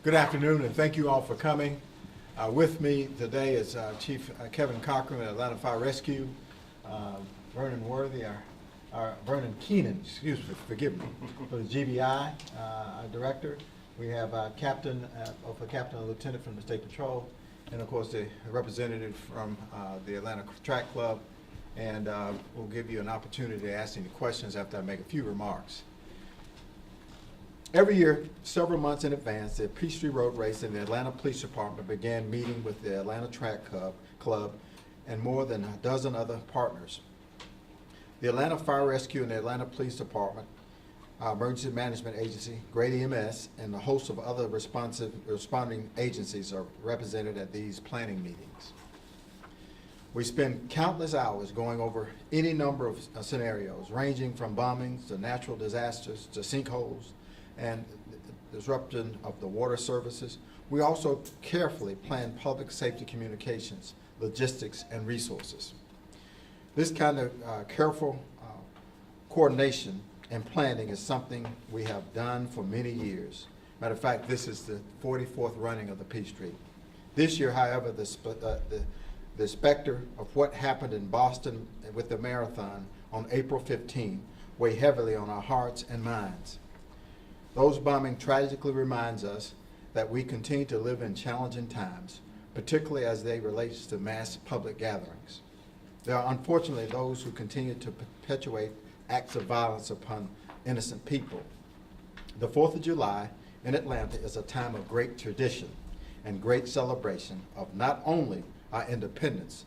Good afternoon, and thank you all for coming. With me today is Chief Kevin Cochran at Atlanta Fire Rescue, Vernon Worthy, our Vernon Keenan, excuse me, forgive me, for the GBI, our director. We have Captain and Lieutenant from the State Patrol, and of course the representative from the Atlanta Track Club. And we'll give you an opportunity to ask any questions after I make a few remarks. Every year, several months in advance, the Peachtree Road Race and the Atlanta Police Department began meeting with the Atlanta Track Club and more than a dozen other partners. The Atlanta Fire Rescue and the Atlanta Police Department, Emergency Management Agency, Great EMS, and a host of other responding agencies are represented at these planning meetings. We spend countless hours going over any number of scenarios, ranging from bombings to natural disasters to sinkholes and disruption of the water services. We also carefully plan public safety communications, logistics, and resources. This kind of careful coordination and planning is something we have done for many years. Matter of fact, this is the 44th running of the Peachtree. This year, however, the specter of what happened in Boston with the marathon on April 15 weigh heavily on our hearts and minds. Those bombing tragically reminds us that we continue to live in challenging times, particularly as they relate to mass public gatherings. There are unfortunately those who continue to perpetuate acts of violence upon innocent people. The 4th of July in Atlanta is a time of great tradition and great celebration of not only our independence,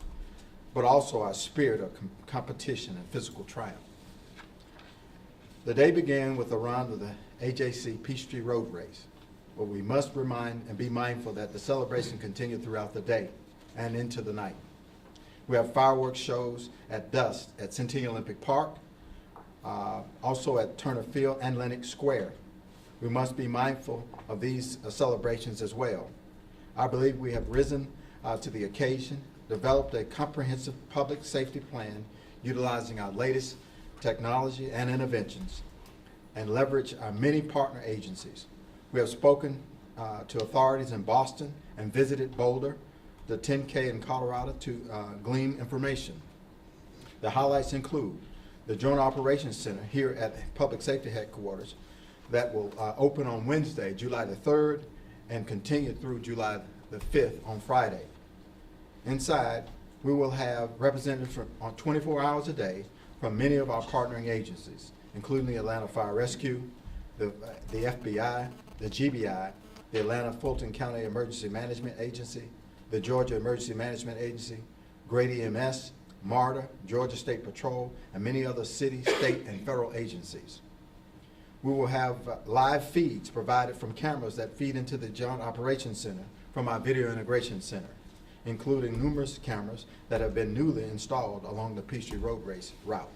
but also our spirit of competition and physical triumph. The day began with a round of the AJC Peachtree Road Race, but we must remind and be mindful that the celebration continued throughout the day and into the night. We have fireworks shows at dusk at Centennial Olympic Park, also at Turner Field and Lenox Square. We must be mindful of these celebrations as well. I believe we have risen to the occasion, developed a comprehensive public safety plan utilizing our latest technology and interventions, and leverage our many partner agencies. We have spoken to authorities in Boston and visited Boulder, the 10K in Colorado to glean information. The highlights include the Joint Operations Center here at Public Safety Headquarters that will open on Wednesday, July the 3rd, and continue through July the 5th on Friday. Inside, we will have representatives on 24 hours a day from many of our partnering agencies, including the Atlanta Fire Rescue, the FBI, the GBI, the Atlanta Fulton County Emergency Management Agency, the Georgia Emergency Management Agency, Great EMS, MARTA, Georgia State Patrol, and many other city, state, and federal agencies. We will have live feeds provided from cameras that feed into the Joint Operations Center from our Video Integration Center, including numerous cameras that have been newly installed along the Peachtree Road Race route.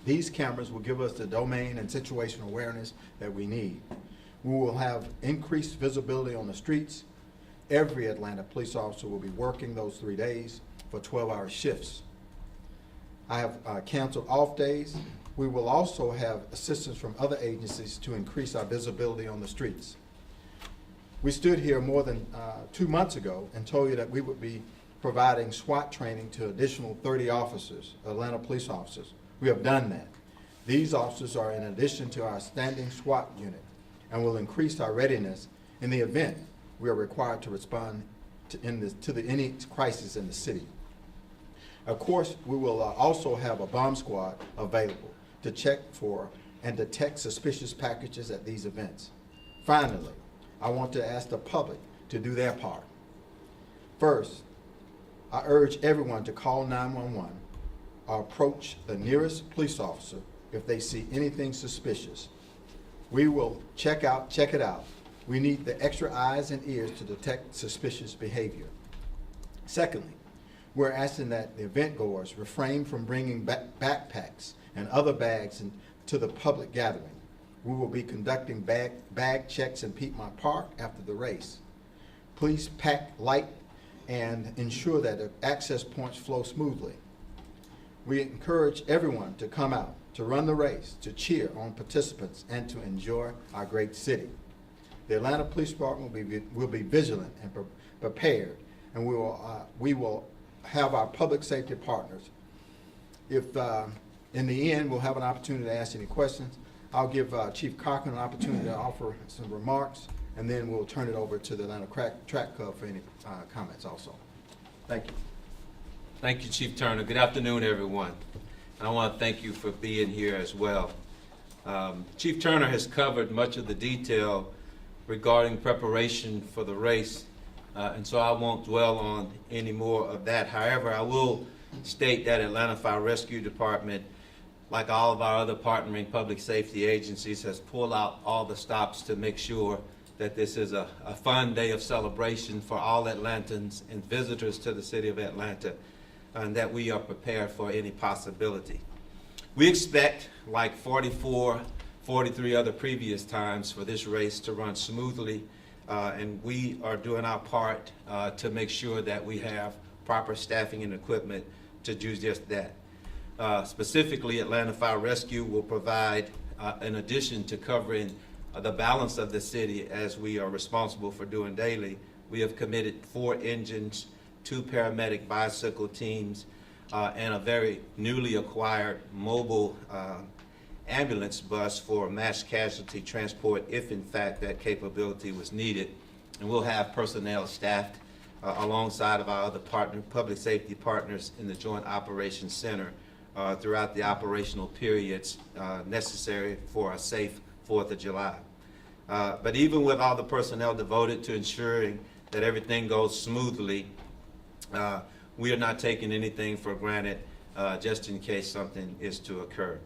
These cameras will give us the domain and situational awareness that we need. We will have increased visibility on the streets. Every Atlanta police officer will be working those 3 days for 12-hour shifts. I have canceled off days. We will also have assistance from other agencies to increase our visibility on the streets. We stood here more than 2 months ago and told you that we would be providing SWAT training to additional 30 officers, Atlanta police officers. We have done that. These officers are in addition to our standing SWAT unit and will increase our readiness in the event we are required to respond to any crisis in the city. Of course, we will also have a bomb squad available to check for and detect suspicious packages at these events. Finally, I want to ask the public to do their part. First, I urge everyone to call 911 or approach the nearest police officer if they see anything suspicious. We will check it out. We need the extra eyes and ears to detect suspicious behavior. Secondly, we're asking that the event goers refrain from bringing backpacks and other bags to the public gathering. We will be conducting bag checks in Piedmont Park after the race. Please pack light and ensure that the access points flow smoothly. We encourage everyone to come out, to run the race, to cheer on participants, and to enjoy our great city. The Atlanta Police Department will be vigilant and prepared, and we will have our public safety partners. If in the end we'll have an opportunity to ask any questions, I'll give Chief Cochran an opportunity to offer some remarks, and then we'll turn it over to the Atlanta Track Club for any comments also. Thank you. Thank you, Chief Turner. Good afternoon, everyone. And I want to thank you for being here as well. Chief Turner has covered much of the detail regarding preparation for the race, and so I won't dwell on any more of that. However, I will state that Atlanta Fire Rescue Department, like all of our other partnering public safety agencies, has pulled out all the stops to make sure that this is a fun day of celebration for all Atlantans and visitors to the city of Atlanta, and that we are prepared for any possibility. We expect, like 43 other previous times, for this race to run smoothly, and we are doing our part to make sure that we have proper staffing and equipment to do just that. Specifically, Atlanta Fire Rescue will provide, in addition to covering the balance of the city as we are responsible for doing daily, we have committed 4 engines, 2 paramedic bicycle teams, and a very newly acquired mobile ambulance bus for mass casualty transport if in fact that capability was needed. And we'll have personnel staffed alongside of our other public safety partners in the Joint Operations Center throughout the operational periods necessary for a safe 4th of July. But even with all the personnel devoted to ensuring that everything goes smoothly, we are not taking anything for granted just in case something is to occur.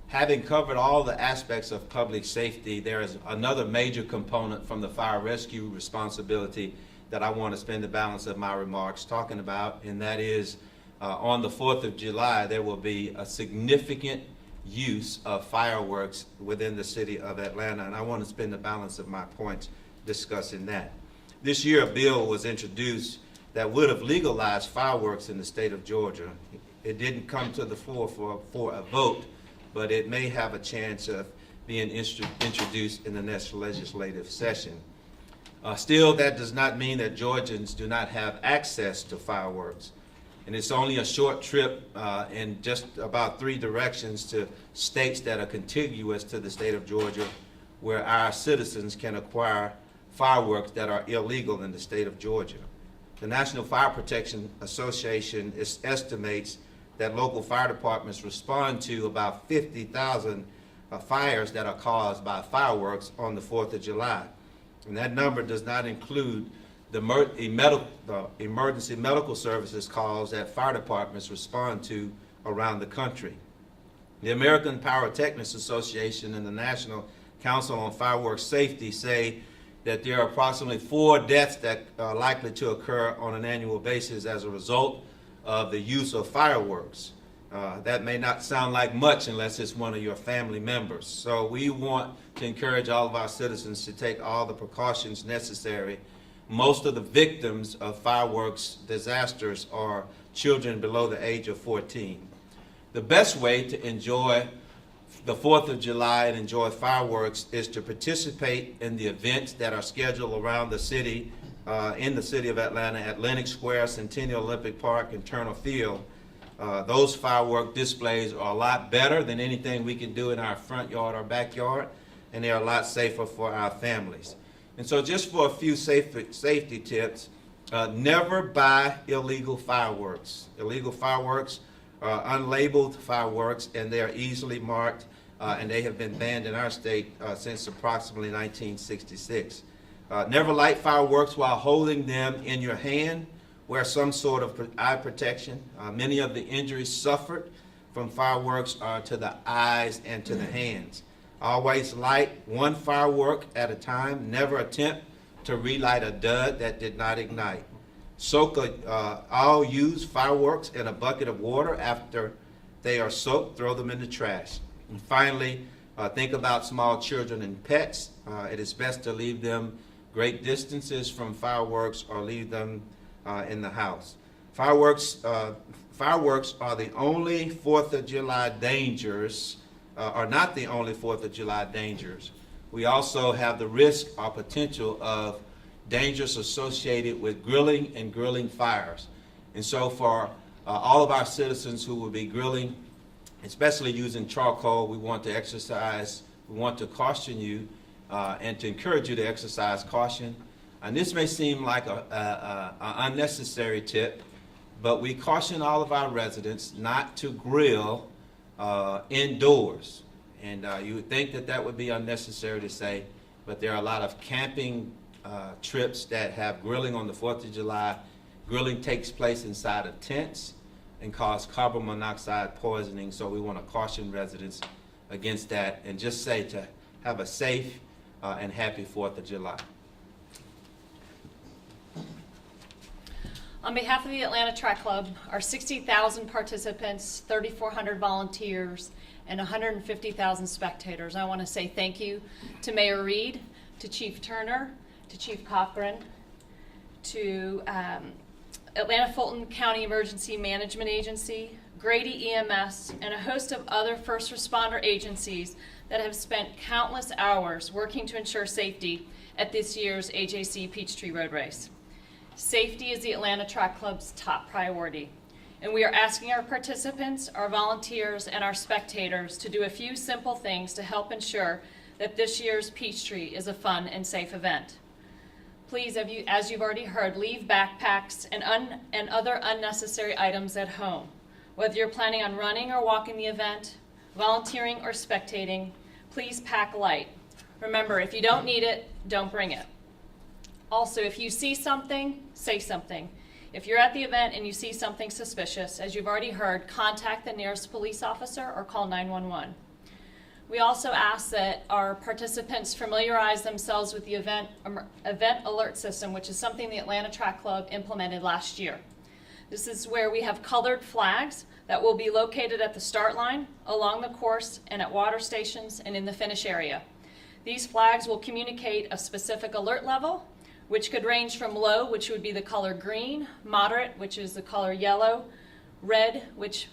Having covered all the aspects of public safety, there is another major component from the fire rescue responsibility that I want to spend the balance of my remarks talking about, and that is on the 4th of July, there will be a significant use of fireworks within the city of Atlanta, and I want to spend the balance of my points discussing that. This year, a bill was introduced that would have legalized fireworks in the state of Georgia. It didn't come to the floor for a vote, but it may have a chance of being introduced in the next legislative session. Still, that does not mean that Georgians do not have access to fireworks. And it's only a short trip in just about 3 directions to states that are contiguous to the state of Georgia, where our citizens can acquire fireworks that are illegal in the state of Georgia. The National Fire Protection Association estimates that local fire departments respond to about 50,000 fires that are caused by fireworks on the 4th of July. And that number does not include the emergency medical services calls that fire departments respond to around the country. The American Pyrotechnics Association and the National Council on Fireworks Safety say that there are approximately 4 deaths that are likely to occur on an annual basis as a result of the use of fireworks. That may not sound like much unless it's one of your family members. So we want to encourage all of our citizens to take all the precautions necessary. Most of the victims of fireworks disasters are children below the age of 14. The best way to enjoy the 4th of July and enjoy fireworks is to participate in the events that are scheduled around the city, in the city of Atlanta, at Lenox Square, Centennial Olympic Park, and Turner Field. Those firework displays are a lot better than anything we can do in our front yard or backyard, and they're a lot safer for our families. And so just for a few safety tips, never buy illegal fireworks. Illegal fireworks are unlabeled fireworks, and they are easily marked, and they have been banned in our state since approximately 1966. Never light fireworks while holding them in your hand. Wear some sort of eye protection. Many of the injuries suffered from fireworks are to the eyes and to the hands. Always light 1 firework at a time. Never attempt to relight a dud that did not ignite. Soak all used fireworks in a bucket of water. After they are soaked, throw them in the trash. And finally, think about small children and pets. It is best to leave them great distances from fireworks or leave them in the house. Fireworks are the only 4th of July dangers, are not the only 4th of July dangers. we also have the risk or potential of dangers associated with grilling and grilling fires. And so for all of our citizens who will be grilling, especially using charcoal, we want to caution you and to encourage you to exercise caution. And this may seem like an unnecessary tip, but we caution all of our residents not to grill indoors. And you would think that that would be unnecessary to say, but there are a lot of camping trips that have grilling on the 4th of July. Grilling takes place inside of tents and cause carbon monoxide poisoning, so we want to caution residents against that and just say to have a safe and happy 4th of July. On behalf of the Atlanta Track Club, our 60,000 participants, 3,400 volunteers, and 150,000 spectators, I want to say thank you to Mayor Reed, to Chief Turner, to Chief Cochran, to Atlanta Fulton County Emergency Management Agency, Grady EMS, and a host of other first responder agencies that have spent countless hours working to ensure safety at this year's AJC Peachtree Road Race. Safety is the Atlanta Track Club's top priority, and we are asking our participants, our volunteers, and our spectators to do a few simple things to help ensure that this year's Peachtree is a fun and safe event. Please, as you've already heard, leave backpacks and other unnecessary items at home. Whether you're planning on running or walking the event, volunteering or spectating, please pack light. Remember, if you don't need it, don't bring it. Also, if you see something, say something. If you're at the event and you see something suspicious, as you've already heard, contact the nearest police officer or call 911. We also ask that our participants familiarize themselves with the event alert system, which is something the Atlanta Track Club implemented last year. This is where we have colored flags that will be located at the start line, along the course, and at water stations and in the finish area. These flags will communicate a specific alert level, which could range from low, which would be the color green, moderate, which is the color yellow, red, which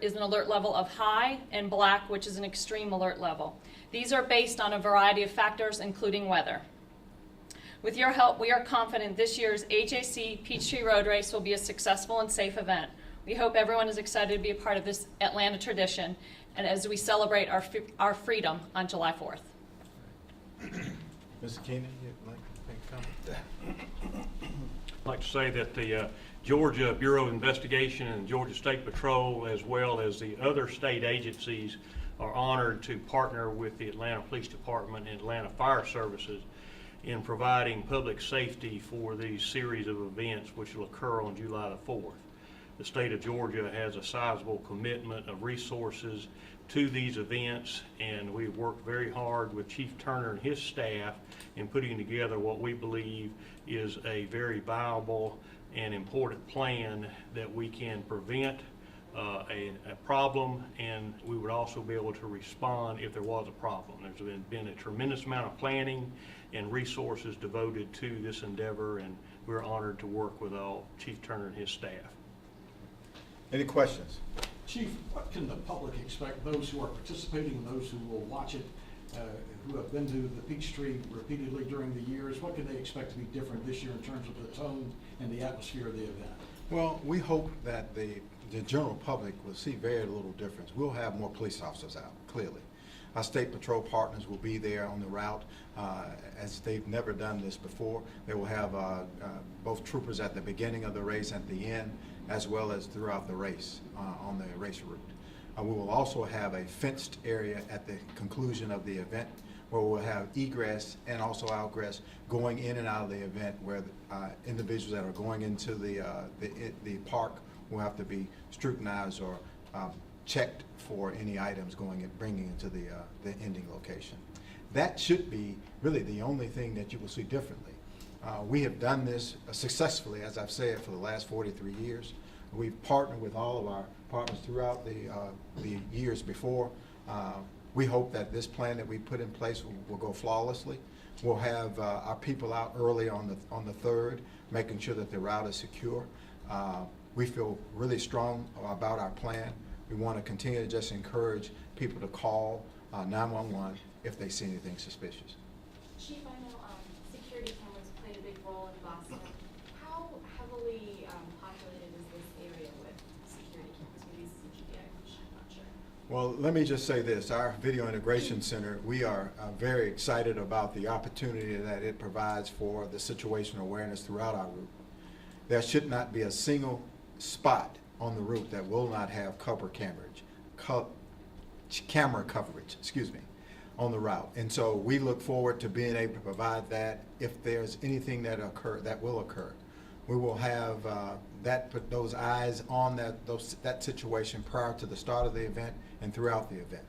is an alert level of high, and black, which is an extreme alert level. These are based on a variety of factors, including weather. With your help, we are confident this year's AJC Peachtree Road Race will be a successful and safe event. We hope everyone is excited to be a part of this Atlanta tradition, and as we celebrate our freedom on July 4th. Mr. Keenan, you'd like to make a comment? I'd like to say that the Georgia Bureau of Investigation and Georgia State Patrol, as well as the other state agencies, are honored to partner with the Atlanta Police Department and Atlanta Fire Services in providing public safety for these series of events which will occur on July the 4th. The state of Georgia has a sizable commitment of resources to these events, and we've worked very hard with Chief Turner and his staff in putting together what we believe is a very viable and important plan that we can prevent a problem, and we would also be able to respond if there was a problem. There's been a tremendous amount of planning and resources devoted to this endeavor, and we're honored to work with Chief Turner and his staff. Any questions? Chief, what can the public expect, those who are participating and those who will watch it, who have been to the Peachtree repeatedly during the years, what can they expect to be different this year in terms of the tone and the atmosphere of the event? Well, we hope that the general public will see very little difference. We'll have more police officers out, clearly. Our state patrol partners will be there on the route as they've never done this before. They will have both troopers at the beginning of the race and at the end, as well as throughout the race on the race route. We will also have a fenced area at the conclusion of the event where we'll have egress and also outgress going in and out of the event, where individuals that are going into the park will have to be scrutinized or checked for any items bringing into the ending location. That should be really the only thing that you will see differently. We have done this successfully, as I've said, for the last 43 years. We've partnered with all of our partners throughout the years before. We hope that this plan that we put in place will go flawlessly. We'll have our people out early on the 3rd, making sure that the route is secure. We feel really strong about our plan. We want to continue to just encourage people to call 911 if they see anything suspicious. Chief, I know security cameras played a big role in Boston. How heavily populated is this area with security cameras? Maybe CGI, I'm not sure. Well, let me just say this. Our Video Integration Center, we are very excited about the opportunity that it provides for the situational awareness throughout our route. There should not be a single spot on the route that will not have camera coverage, on the route. And so we look forward to being able to provide that if there's anything that will occur. We will have put those eyes on that situation prior to the start of the event and throughout the event.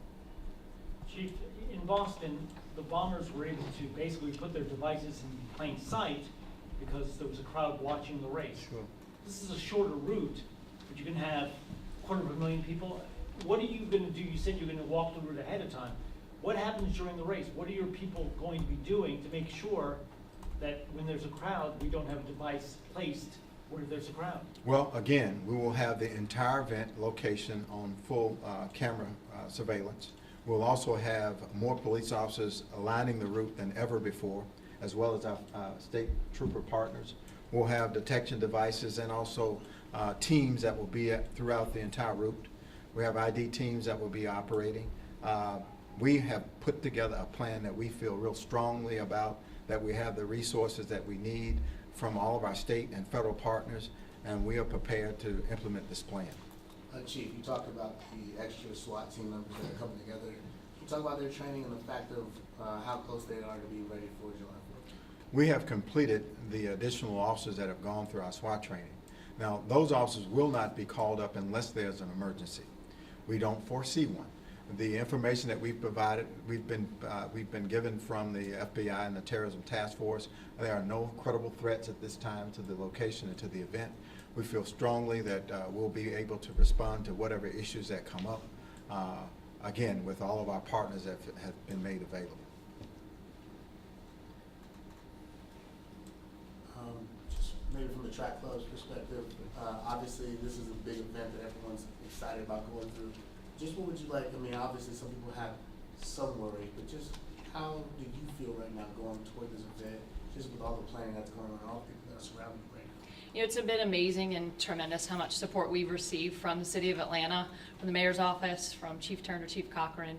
Chief, in Boston, the bombers were able to basically put their devices in plain sight because there was a crowd watching the race. Sure. This is a shorter route, but you can have 250,000 people. What are you going to do? You said you're going to walk the route ahead of time. What happens during the race? What are your people going to be doing to make sure that when there's a crowd, we don't have a device placed where there's a crowd? Well, again, we will have the entire event location on full camera surveillance. We'll also have more police officers aligning the route than ever before, as well as our state trooper partners. We'll have detection devices and also teams that will be throughout the entire route. We have ID teams that will be operating. We have put together a plan that we feel real strongly about, that we have the resources that we need from all of our state and federal partners, and we are prepared to implement this plan. Chief, you talked about the extra SWAT team members that are coming together. Can you talk about their training and the fact of how close they are to be ready for July 4th? We have completed the additional officers that have gone through our SWAT training. Now, those officers will not be called up unless there's an emergency. We don't foresee one. The information that we've provided, we've been given from the FBI and the Terrorism Task Force. There are no credible threats at this time to the location and to the event. We feel strongly that we'll be able to respond to whatever issues that come up, again, with all of our partners that have been made available. Just maybe from the track club's perspective, obviously this is a big event that everyone's excited about going through. Just what would you like, I mean, obviously some people have some worry, but just how do you feel right now going toward this event, just with all the planning that's going on, all the people that are surrounding you right now? You know, it's been amazing and tremendous how much support we've received from the City of Atlanta, from the Mayor's office, from Chief Turner, Chief Cochran.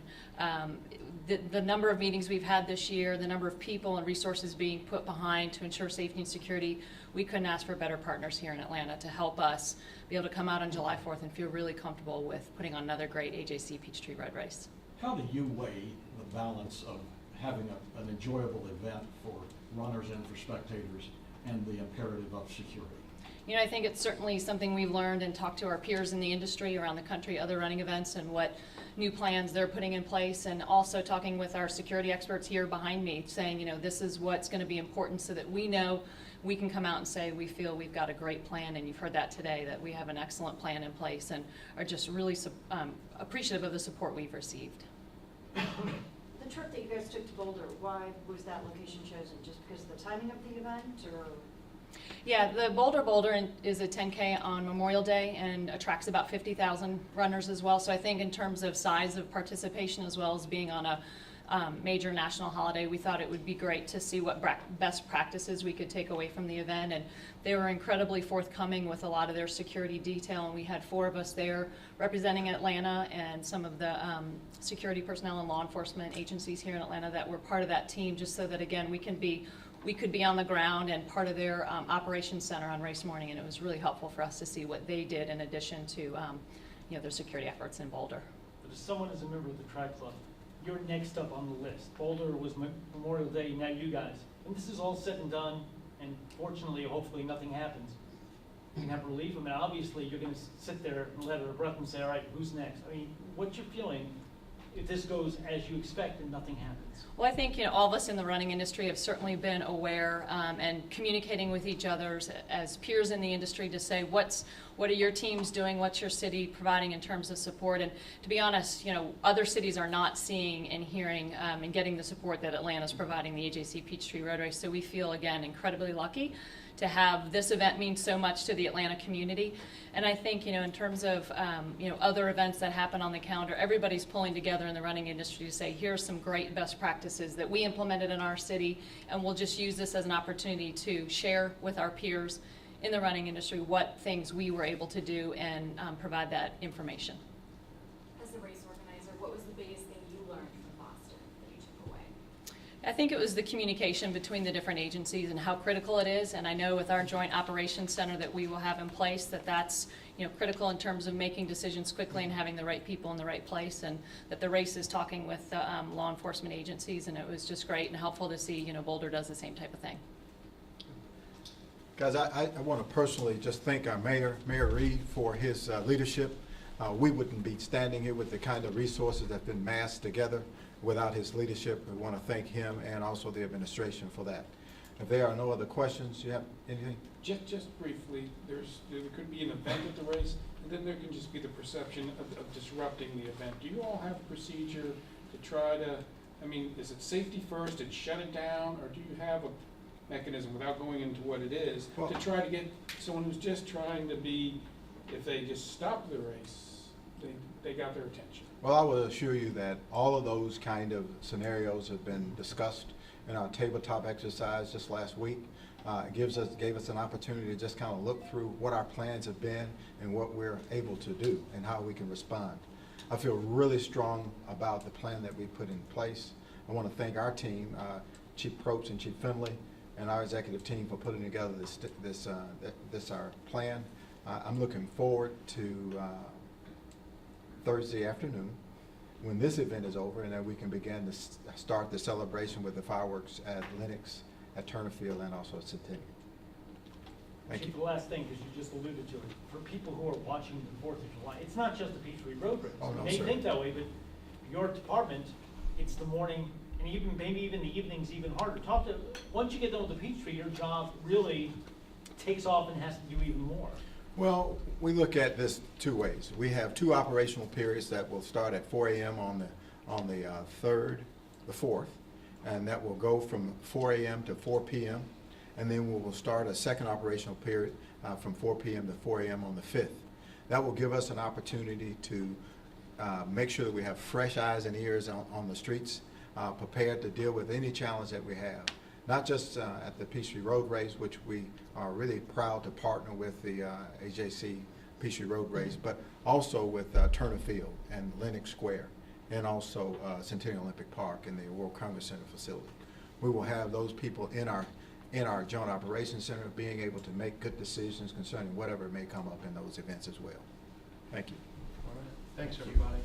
The number of meetings we've had this year, the number of people and resources being put behind to ensure safety and security, we couldn't ask for better partners here in Atlanta to help us be able to come out on July 4th and feel really comfortable with putting on another great AJC Peachtree Road Race. How do you weigh the balance of having an enjoyable event for runners and for spectators and the imperative of security? You know, I think it's certainly something we've learned and talked to our peers in the industry around the country, other running events, and what new plans they're putting in place, and also talking with our security experts here behind me, saying, you know, this is what's going to be important so that we know we can come out and say we feel we've got a great plan, and you've heard that today, that we have an excellent plan in place and are just really appreciative of the support we've received. The trip that you guys took to Boulder, why was that location chosen? Just because of the timing of the event, or? Yeah, the Boulder is a 10K on Memorial Day and attracts about 50,000 runners as well. So I think in terms of size of participation as well as being on a major national holiday, we thought it would be great to see what best practices we could take away from the event. And they were incredibly forthcoming with a lot of their security detail. And we had 4 of us there representing Atlanta and some of the security personnel and law enforcement agencies here in Atlanta that were part of that team, just so that, again, we could be on the ground and part of their operations center on race morning, and it was really helpful for us to see what they did in addition to their security efforts in Boulder. But as someone is a member of the track club, you're next up on the list. Boulder was Memorial Day, now you guys. And this is all said and done, and fortunately, hopefully nothing happens. You can have relief. I mean, obviously, you're going to sit there and let her breath and say, all right, who's next? I mean, what's your feeling if this goes as you expect and nothing happens? Well, I think all of us in the running industry have certainly been aware and communicating with each other as peers in the industry to say what's What are your teams doing? What's your city providing in terms of support? And to be honest, you know, other cities are not seeing and hearing and getting the support that Atlanta's providing the AJC Peachtree Road Race. So we feel, again, incredibly lucky to have this event mean so much to the Atlanta community. And I think, you know, in terms of, you know, other events that happen on the calendar, everybody's pulling together in the running industry to say, here's some great best practices that we implemented in our city, and we'll just use this as an opportunity to share with our peers in the running industry what things we were able to do and provide that information. As a race organizer, what was the biggest thing you learned from Boston that you took away? I think it was the communication between the different agencies and how critical it is. And I know with our joint operations center that we will have in place that's, you know, critical in terms of making decisions quickly and having the right people in the right place, and that the race is talking with law enforcement agencies. And it was just great and helpful to see, you know, Boulder does the same type of thing. Guys, I want to personally just thank our Mayor Reed, for his leadership. We wouldn't be standing here with the kind of resources that have been massed together without his leadership. We want to thank him and also the administration for that. If there are no other questions, you have anything? Just briefly, there could be an event at the race, and then there can just be the perception of disrupting the event. Do you all have a procedure to try to, I mean, is it safety first and shut it down, or do you have a mechanism, without going into what it is, to try to get someone who's just trying to be, if they just stop the race, they got their attention? Well, I will assure you that all of those kind of scenarios have been discussed in our tabletop exercise just last week. It gave us an opportunity to just kind of look through what our plans have been and what we're able to do and how we can respond. I feel really strong about the plan that we put in place. I want to thank our team, Chief Probst and Chief Finley, and our executive team for putting together this our plan. I'm looking forward to Thursday afternoon when this event is over, and then we can begin to start the celebration with the fireworks at Lenox, at Turner Field, and also at Centennial. Thank you. The last thing, because you just alluded to it, for people who are watching the 4th of July, it's not just the Peachtree Road Race. Oh, no, You may sir. think that way, but your department, it's the morning, and even maybe even the evening's even harder. Once you get done with the Peachtree, your job really takes off and has to do even more. Well, we look at this two ways. We have two operational periods that will start at 4 a.m. on the 4th, and that will go from 4 a.m. to 4 p.m. And then we will start a second operational period from 4 p.m. to 4 a.m. on the 5th. That will give us an opportunity to make sure that we have fresh eyes and ears on the streets, prepared to deal with any challenge that we have. Not just at the Peachtree Road Race, which we are really proud to partner with the AJC Peachtree Road Race, but also with Turner Field and Lenox Square, and also Centennial Olympic Park and the World Congress Center facility. We will have those people in our Joint Operations Center being able to make good decisions concerning whatever may come up in those events as well. Thank you. All right. Thanks, everybody.